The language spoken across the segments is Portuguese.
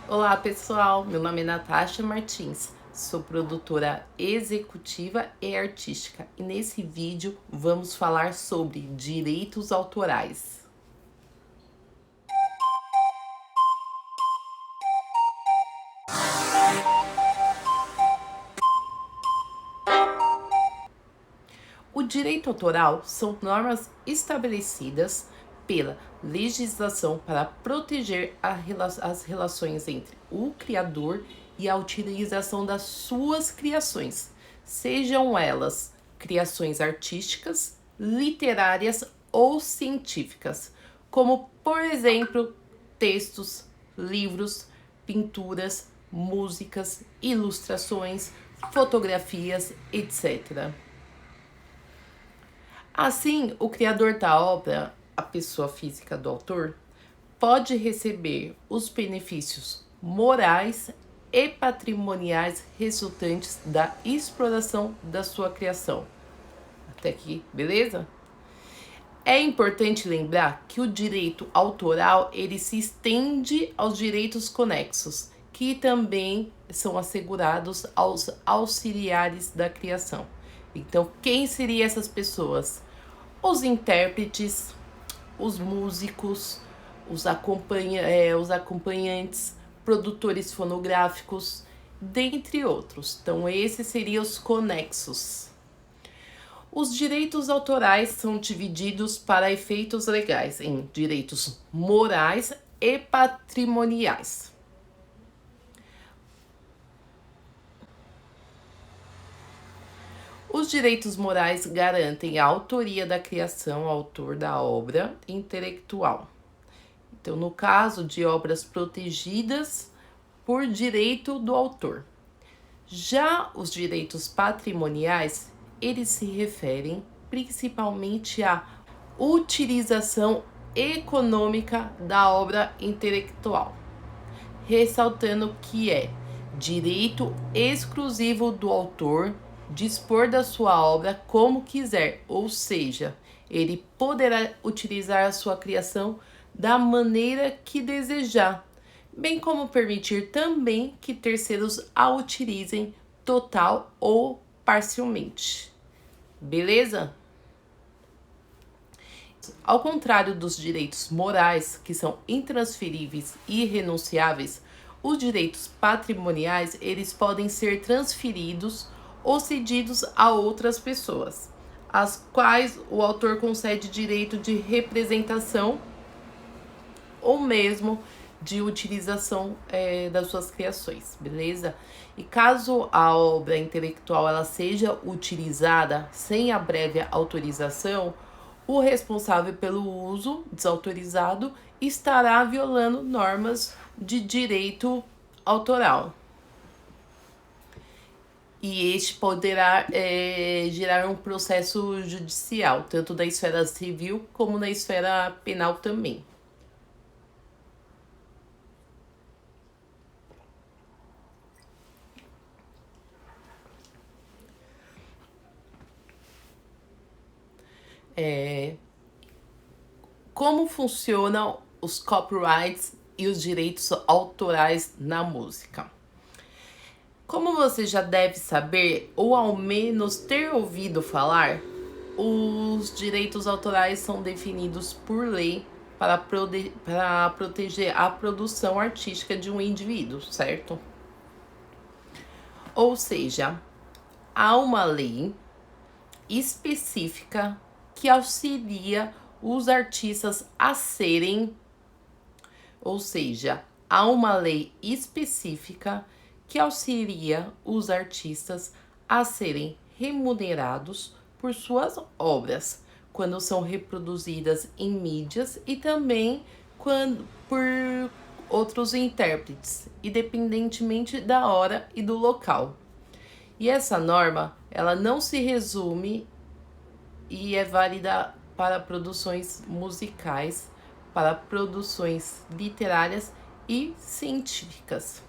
Olá pessoal, meu nome é Natasha Martins, sou produtora executiva e artística e nesse vídeo vamos falar sobre direitos autorais. O direito autoral são normas estabelecidas pela legislação para proteger as relações entre o criador e a utilização das suas criações, sejam elas criações artísticas, literárias ou científicas, como, por exemplo, textos, livros, pinturas, músicas, ilustrações, fotografias, etc. Assim, o criador da obra, a pessoa física do autor, pode receber os benefícios morais e patrimoniais resultantes da exploração da sua criação. Até aqui, beleza? É importante lembrar que o direito autoral ele se estende aos direitos conexos, que também são assegurados aos auxiliares da criação. Então, quem seriam essas pessoas? Os intérpretes, os músicos, os acompanhantes, produtores fonográficos, dentre outros. Então, esses seriam os conexos. Os direitos autorais são divididos para efeitos legais em direitos morais e patrimoniais. Os direitos morais garantem a autoria da criação, autor da obra intelectual. Então, no caso de obras protegidas por direito do autor. Já os direitos patrimoniais, eles se referem principalmente à utilização econômica da obra intelectual, ressaltando que é direito exclusivo do autor dispor da sua obra como quiser, ou seja, ele poderá utilizar a sua criação da maneira que desejar, bem como permitir também que terceiros a utilizem total ou parcialmente. Beleza? Ao contrário dos direitos morais, que são intransferíveis e irrenunciáveis, os direitos patrimoniais, eles podem ser transferidos ou cedidos a outras pessoas, às quais o autor concede direito de representação ou mesmo de utilização das suas criações, beleza? E caso a obra intelectual ela seja utilizada sem a prévia autorização, o responsável pelo uso desautorizado estará violando normas de direito autoral. E este poderá gerar um processo judicial, tanto na esfera civil como na esfera penal também. Como funcionam os copyrights e os direitos autorais na música? Como você já deve saber, ou ao menos ter ouvido falar, os direitos autorais são definidos por lei para proteger a produção artística de um indivíduo, certo? Ou seja, há uma lei específica que auxilia os artistas a serem, ou seja, há uma lei específica que auxilia os artistas a serem remunerados por suas obras, quando são reproduzidas em mídias e também por outros intérpretes, independentemente da hora e do local. E essa norma, ela não se resume e é válida para produções musicais, para produções literárias e científicas.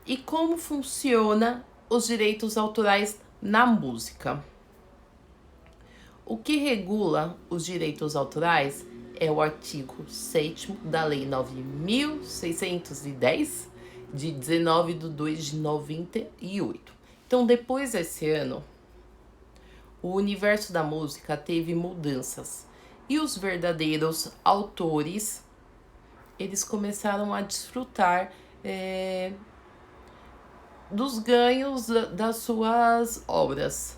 E como funciona os direitos autorais na música? O que regula os direitos autorais é o artigo 7º da Lei 9.610, de 19/2/98. Então, depois desse ano, o universo da música teve mudanças e os verdadeiros autores, eles começaram a desfrutar dos ganhos das suas obras.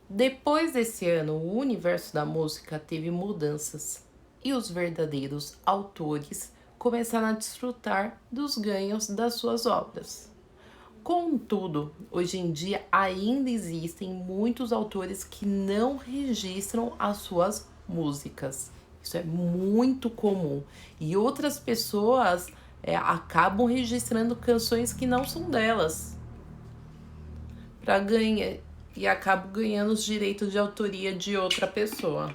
Depois desse ano, o universo da música teve mudanças e os verdadeiros autores começaram a desfrutar dos ganhos das suas obras. Contudo, hoje em dia ainda existem muitos autores que não registram as suas músicas. Isso é muito comum. E outras pessoas acabam registrando canções que não são delas para ganhar e acabam ganhando os direitos de autoria de outra pessoa.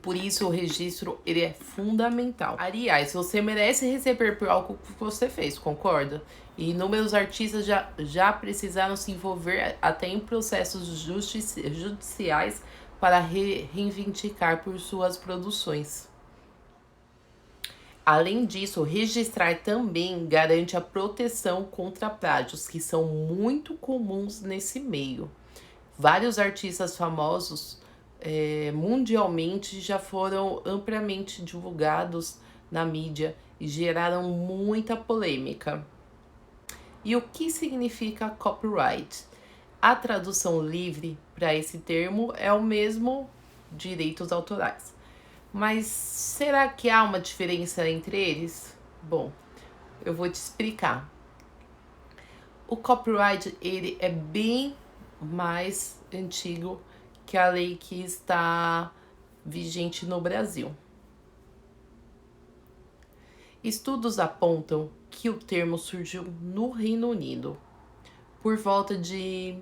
Por isso o registro ele é fundamental. Aliás, você merece receber por algo que você fez, concorda? E inúmeros artistas já precisaram se envolver até em processos judiciais para reivindicar por suas produções. Além disso, registrar também garante a proteção contra plágios, que são muito comuns nesse meio. Vários artistas famosos mundialmente já foram amplamente divulgados na mídia e geraram muita polêmica. E o que significa copyright? A tradução livre para esse termo é o mesmo direitos autorais. Mas será que há uma diferença entre eles? Bom, eu vou te explicar. O copyright ele é bem mais antigo que a lei que está vigente no Brasil. Estudos apontam que o termo surgiu no Reino Unido por volta de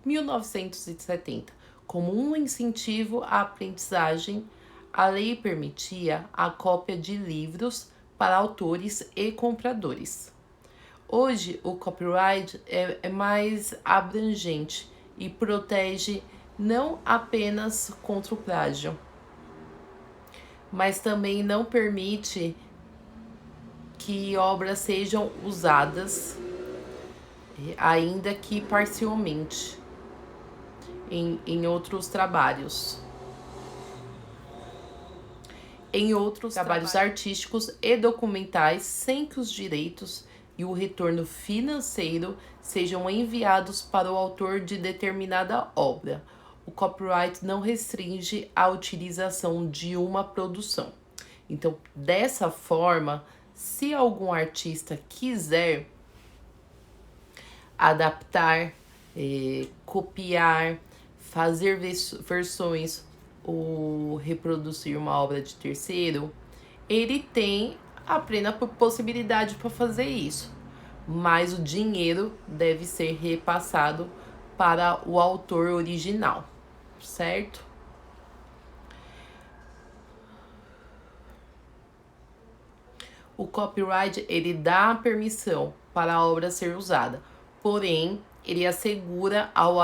1970. Como um incentivo à aprendizagem, a lei permitia a cópia de livros para autores e compradores. Hoje, o copyright é mais abrangente e protege não apenas contra o plágio, mas também não permite que obras sejam usadas, ainda que parcialmente, em outros trabalhos. Em outros trabalhos artísticos e documentais, sem que os direitos e o retorno financeiro sejam enviados para o autor de determinada obra. O copyright não restringe a utilização de uma produção. Então, dessa forma, se algum artista quiser adaptar, copiar, fazer versões ou reproduzir uma obra de terceiro, ele tem a plena possibilidade para fazer isso, mas o dinheiro deve ser repassado para o autor original, certo? O copyright ele dá a permissão para a obra ser usada, porém ele assegura ao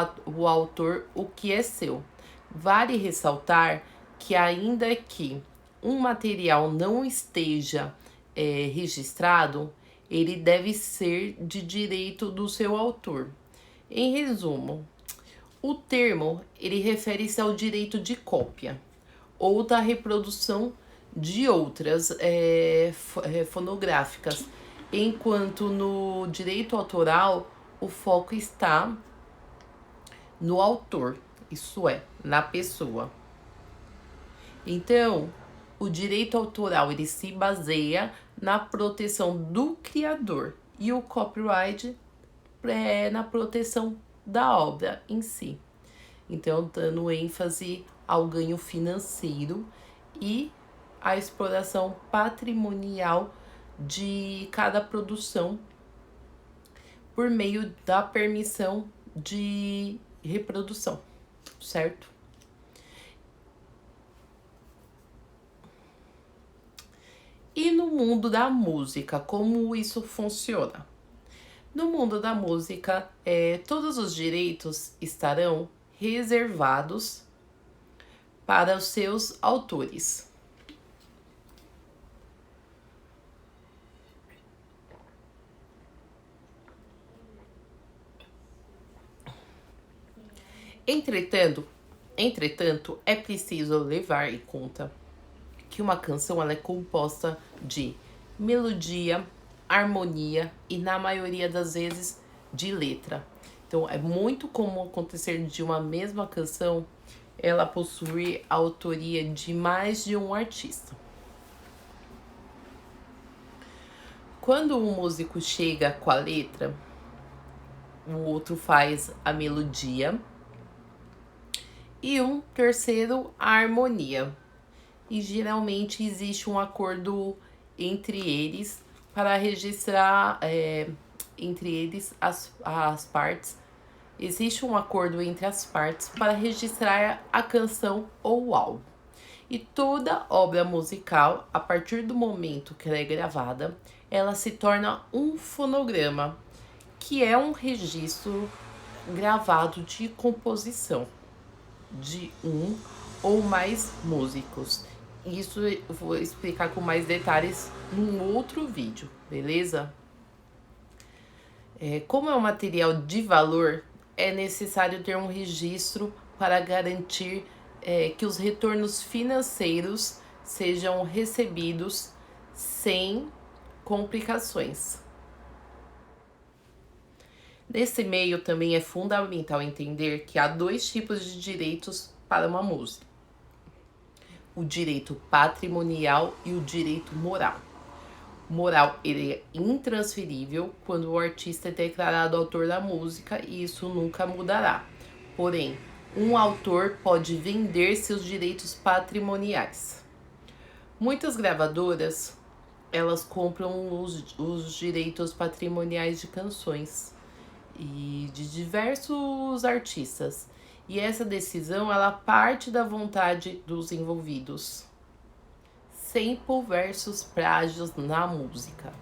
autor o que é seu. Vale ressaltar que ainda que um material não esteja registrado, ele deve ser de direito do seu autor. Em resumo, o termo ele refere-se ao direito de cópia ou da reprodução de outras fonográficas, enquanto no direito autoral o foco está no autor, isso é, na pessoa. Então, o direito autoral ele se baseia na proteção do criador e o copyright é na proteção da obra em si. Então, dando ênfase ao ganho financeiro e à exploração patrimonial de cada produção por meio da permissão de reprodução, certo? E no mundo da música, como isso funciona? No mundo da música, todos os direitos estarão reservados para os seus autores. Entretanto, é preciso levar em conta que uma canção ela é composta de melodia, harmonia e, na maioria das vezes, de letra. Então, é muito comum acontecer de uma mesma canção ela possuir a autoria de mais de um artista. Quando um músico chega com a letra, o outro faz a melodia e um terceiro a harmonia. E geralmente existe um acordo entre eles para registrar entre eles as partes. Existe um acordo entre as partes para registrar a canção ou o álbum. E toda obra musical, a partir do momento que ela é gravada, ela se torna um fonograma, que é um registro gravado de composição de um ou mais músicos. Isso eu vou explicar com mais detalhes num outro vídeo, beleza? Como é um material de valor, é necessário ter um registro para garantir que os retornos financeiros sejam recebidos sem complicações. Nesse meio também é fundamental entender que há dois tipos de direitos para uma música: o direito patrimonial e o direito moral. O moral ele é intransferível quando o artista é declarado autor da música e isso nunca mudará. Porém, um autor pode vender seus direitos patrimoniais. Muitas gravadoras elas compram os direitos patrimoniais de canções e de diversos artistas. E essa decisão ela parte da vontade dos envolvidos. Sample versus plágios na música.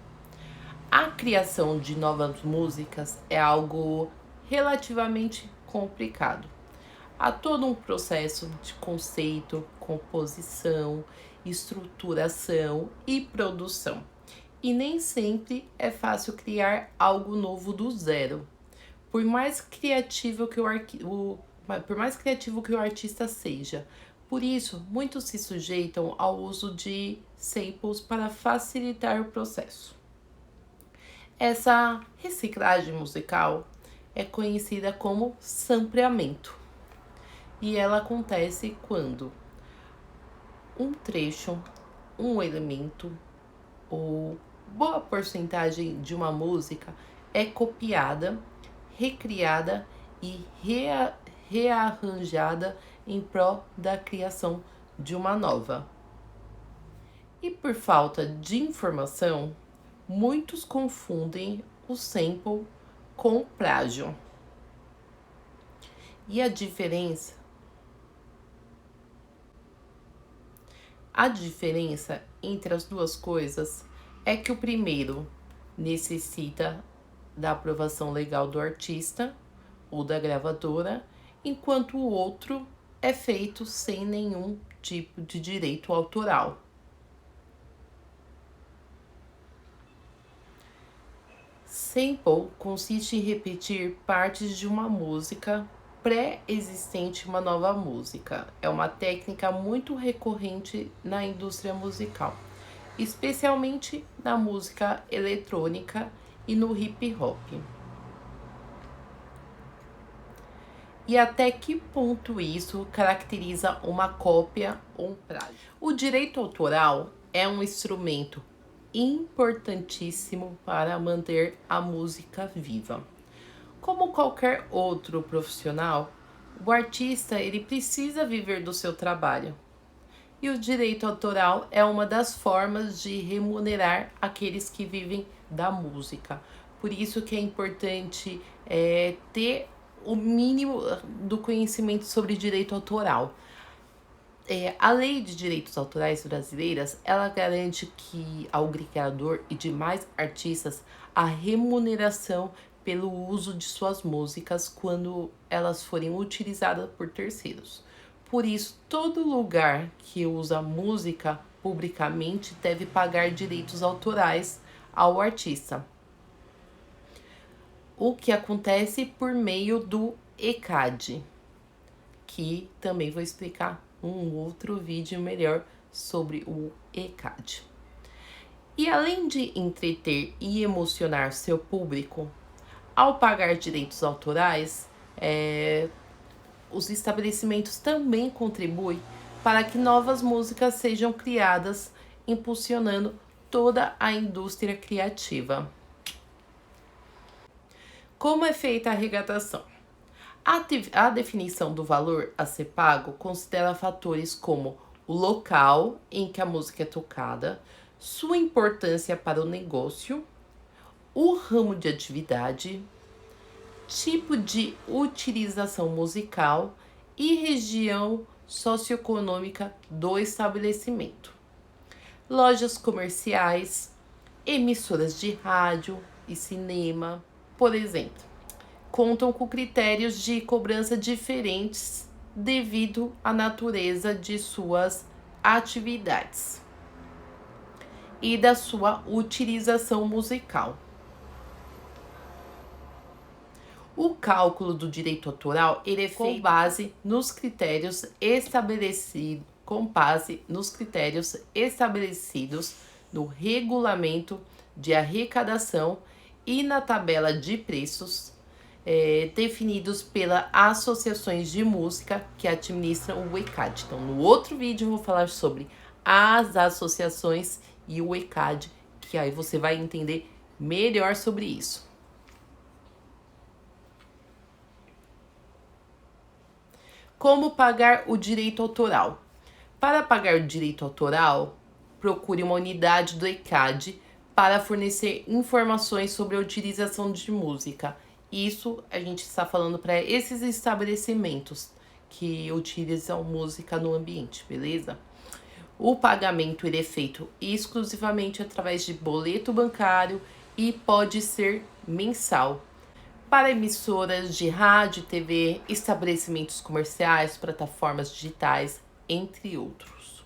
A criação de novas músicas é algo relativamente complicado. Há todo um processo de conceito, composição, estruturação e produção. E nem sempre é fácil criar algo novo do zero. Por mais criativo que o artista seja. Por isso, muitos se sujeitam ao uso de samples para facilitar o processo. Essa reciclagem musical é conhecida como sampleamento. E ela acontece quando um trecho, um elemento ou boa porcentagem de uma música é copiada, recriada e rearranjada em prol da criação de uma nova. E por falta de informação, muitos confundem o sample com plágio. E a diferença entre as duas coisas é que o primeiro necessita da aprovação legal do artista ou da gravadora, enquanto o outro é feito sem nenhum tipo de direito autoral. Sample consiste em repetir partes de uma música pré-existente uma nova música. É uma técnica muito recorrente na indústria musical, especialmente na música eletrônica e no hip hop. E até que ponto isso caracteriza uma cópia ou um plágio? O direito autoral é um instrumento importantíssimo para manter a música viva. Como qualquer outro profissional, o artista ele precisa viver do seu trabalho. E o direito autoral é uma das formas de remunerar aqueles que vivem da música. Por isso que é importante ter o mínimo do conhecimento sobre direito autoral. A Lei de Direitos Autorais brasileiras, ela garante que ao criador e demais artistas a remuneração pelo uso de suas músicas quando elas forem utilizadas por terceiros. Por isso, todo lugar que usa música publicamente deve pagar direitos autorais ao artista. O que acontece por meio do ECAD, que também vou explicar um outro vídeo melhor sobre o ECAD. E além de entreter e emocionar seu público, ao pagar direitos autorais, os estabelecimentos também contribuem para que novas músicas sejam criadas, impulsionando toda a indústria criativa. Como é feita a arrecadação? A definição do valor a ser pago considera fatores como o local em que a música é tocada, sua importância para o negócio, o ramo de atividade, tipo de utilização musical e região socioeconômica do estabelecimento. Lojas comerciais, emissoras de rádio e cinema, por exemplo, contam com critérios de cobrança diferentes devido à natureza de suas atividades e da sua utilização musical. O cálculo do direito autoral ele é feito com base nos critérios estabelecidos no regulamento de arrecadação e na tabela de preços definidos pelas associações de música que administram o ECAD. Então, no outro vídeo eu vou falar sobre as associações e o ECAD, que aí você vai entender melhor sobre isso. Como pagar o direito autoral? Para pagar o direito autoral, procure uma unidade do ECAD para fornecer informações sobre a utilização de música. Isso a gente está falando para esses estabelecimentos que utilizam música no ambiente, beleza? O pagamento ele é feito exclusivamente através de boleto bancário e pode ser mensal. Para emissoras de rádio, TV, estabelecimentos comerciais, plataformas digitais, entre outros.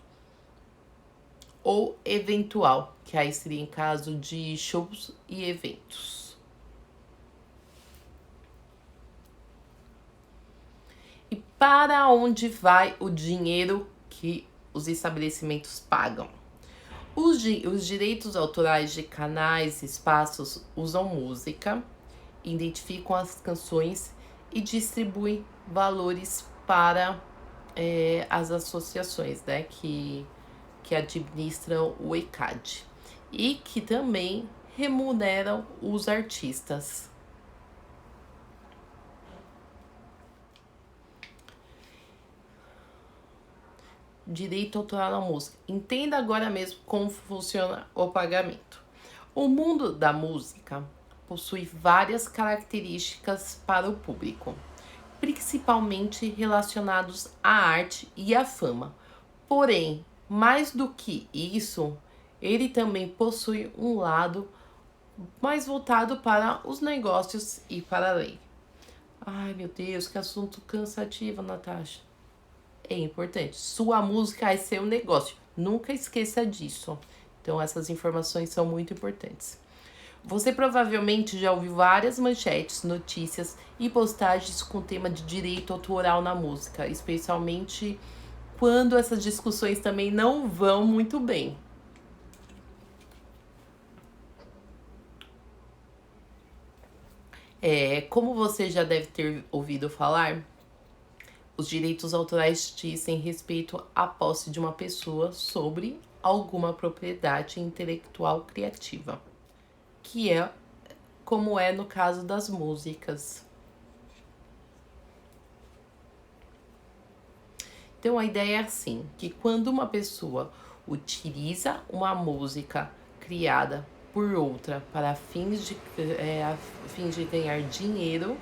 Ou eventual, que aí seria em caso de shows e eventos. E para onde vai o dinheiro que os estabelecimentos pagam? Os direitos autorais de canais e espaços usam música, identificam as canções e distribuem valores para as associações, né, que administram o ECAD e que também remuneram os artistas. Direito autoral na música. Entenda agora mesmo como funciona o pagamento. O mundo da música possui várias características para o público, principalmente relacionados à arte e à fama. Porém, mais do que isso, ele também possui um lado mais voltado para os negócios e para a lei. Ai, meu Deus, que assunto cansativo, Natasha. É importante. Sua música é seu negócio. Nunca esqueça disso. Então, essas informações são muito importantes. Você provavelmente já ouviu várias manchetes, notícias e postagens com tema de direito autoral na música, especialmente quando essas discussões também não vão muito bem. Como você já deve ter ouvido falar, os direitos autorais dizem respeito à posse de uma pessoa sobre alguma propriedade intelectual criativa, que é como é no caso das músicas. Então a ideia é assim, que quando uma pessoa utiliza uma música criada por outra para fins de ganhar dinheiro,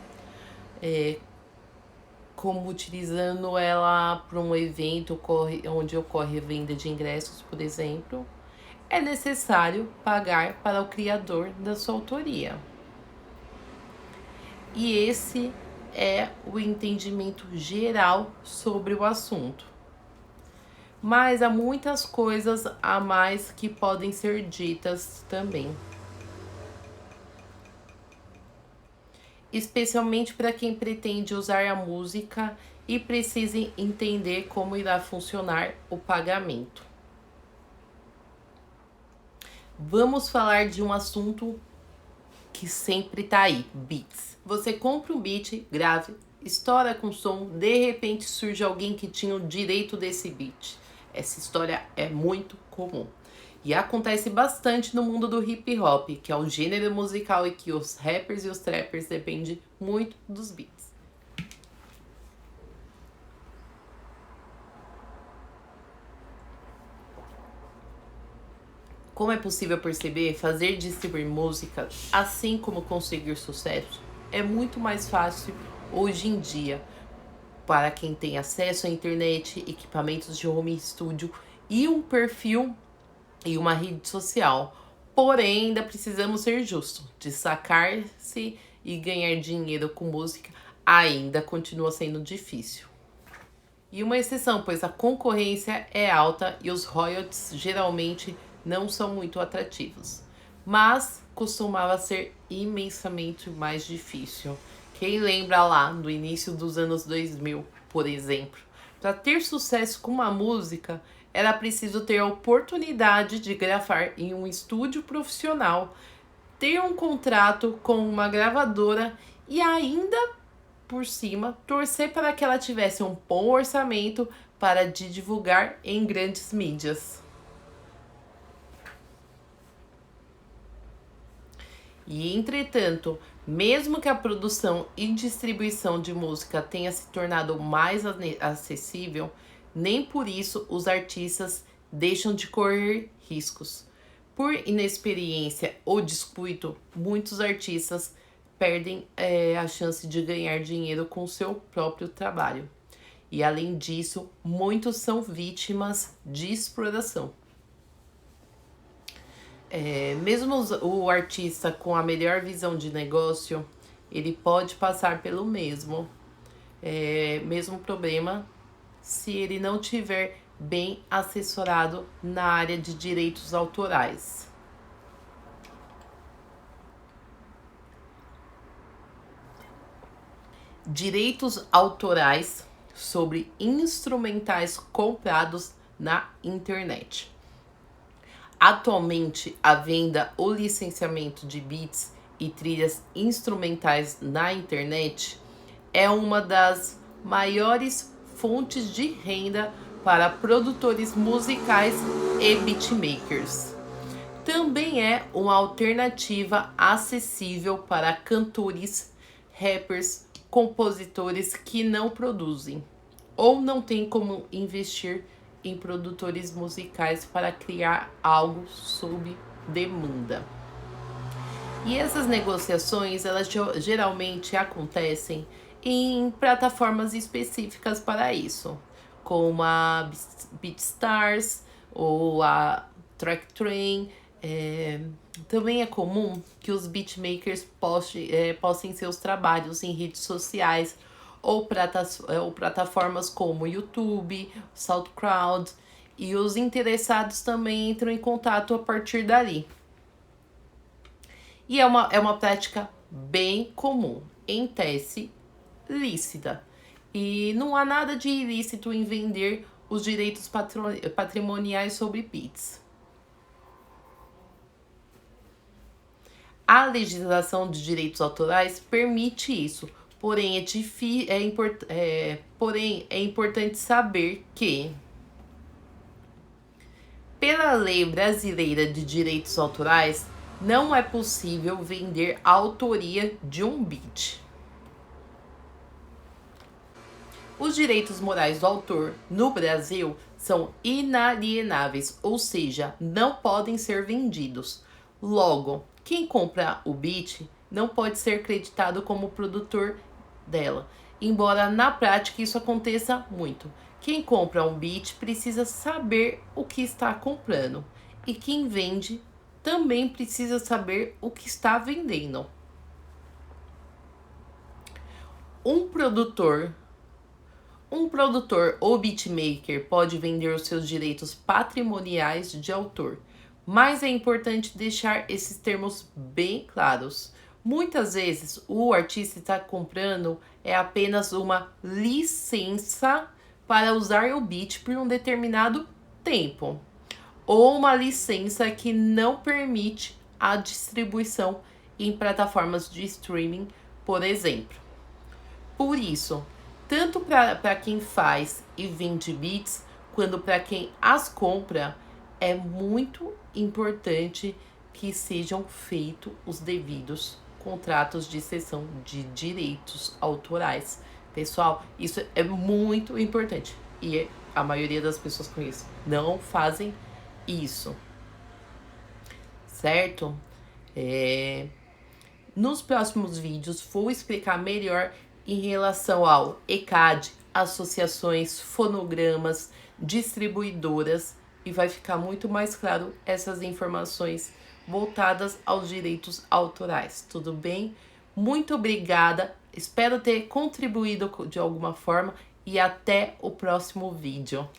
como utilizando ela para um evento onde ocorre a venda de ingressos, por exemplo, é necessário pagar para o criador da sua autoria. E esse é o entendimento geral sobre o assunto. Mas há muitas coisas a mais que podem ser ditas também. Especialmente para quem pretende usar a música e precisa entender como irá funcionar o pagamento. Vamos falar de um assunto que sempre tá aí, beats. Você compra um beat, grave, estoura com som, de repente surge alguém que tinha o direito desse beat. Essa história é muito comum. E acontece bastante no mundo do hip hop, que é o gênero musical em que os rappers e os trappers dependem muito dos beats. Como é possível perceber, fazer e distribuir música, assim como conseguir sucesso, é muito mais fácil hoje em dia para quem tem acesso à internet, equipamentos de home studio e um perfil e uma rede social. Porém, ainda precisamos ser justos. Destacar-se e ganhar dinheiro com música ainda continua sendo difícil. E uma exceção, pois a concorrência é alta e os royalties geralmente não são muito atrativos. Mas costumava ser imensamente mais difícil. Quem lembra lá do início dos anos 2000, por exemplo, para ter sucesso com uma música, era preciso ter a oportunidade de gravar em um estúdio profissional, ter um contrato com uma gravadora e ainda, por cima, torcer para que ela tivesse um bom orçamento para divulgar em grandes mídias. E, entretanto, mesmo que a produção e distribuição de música tenha se tornado mais acessível, nem por isso os artistas deixam de correr riscos. Por inexperiência ou descuido, muitos artistas perdem a chance de ganhar dinheiro com seu próprio trabalho. E, além disso, muitos são vítimas de exploração. Mesmo o artista com a melhor visão de negócio, ele pode passar pelo mesmo problema se ele não tiver bem assessorado na área de direitos autorais. Direitos autorais sobre instrumentais comprados na internet. Atualmente, a venda ou licenciamento de beats e trilhas instrumentais na internet é uma das maiores fontes de renda para produtores musicais e beatmakers. Também é uma alternativa acessível para cantores, rappers, compositores que não produzem ou não têm como investir em produtores musicais para criar algo sob demanda. E essas negociações, elas geralmente acontecem em plataformas específicas para isso, como a BeatStars ou a Tracktrain. Também é comum que os beatmakers postem seus trabalhos em redes sociais ou plataformas como YouTube, SoundCloud, e os interessados também entram em contato a partir dali. E é uma prática bem comum, em tese lícita. E não há nada de ilícito em vender os direitos patrimoniais sobre beats. A legislação de direitos autorais permite isso, porém é importante saber que, pela Lei Brasileira de Direitos Autorais, não é possível vender a autoria de um beat. Os direitos morais do autor no Brasil são inalienáveis, ou seja, não podem ser vendidos. Logo, quem compra o beat não pode ser creditado como produtor dela. embora na prática isso aconteça muito. Quem compra um beat precisa saber o que está comprando, e quem vende também precisa saber o que está vendendo. Um produtor ou beatmaker pode vender os seus direitos patrimoniais de autor, mas é importante deixar esses termos bem claros. Muitas vezes o artista está comprando apenas uma licença para usar o beat por um determinado tempo, ou uma licença que não permite a distribuição em plataformas de streaming, por exemplo. Por isso, tanto para quem faz e vende beats, quanto para quem as compra, é muito importante que sejam feitos os devidos contratos de cessão de direitos autorais. Pessoal, isso é muito importante. E a maioria das pessoas com isso não fazem isso. Certo? Nos próximos vídeos vou explicar melhor em relação ao ECAD, associações, fonogramas, distribuidoras, e vai ficar muito mais claro essas informações voltadas aos direitos autorais. Tudo bem? Muito obrigada, espero ter contribuído de alguma forma e até o próximo vídeo.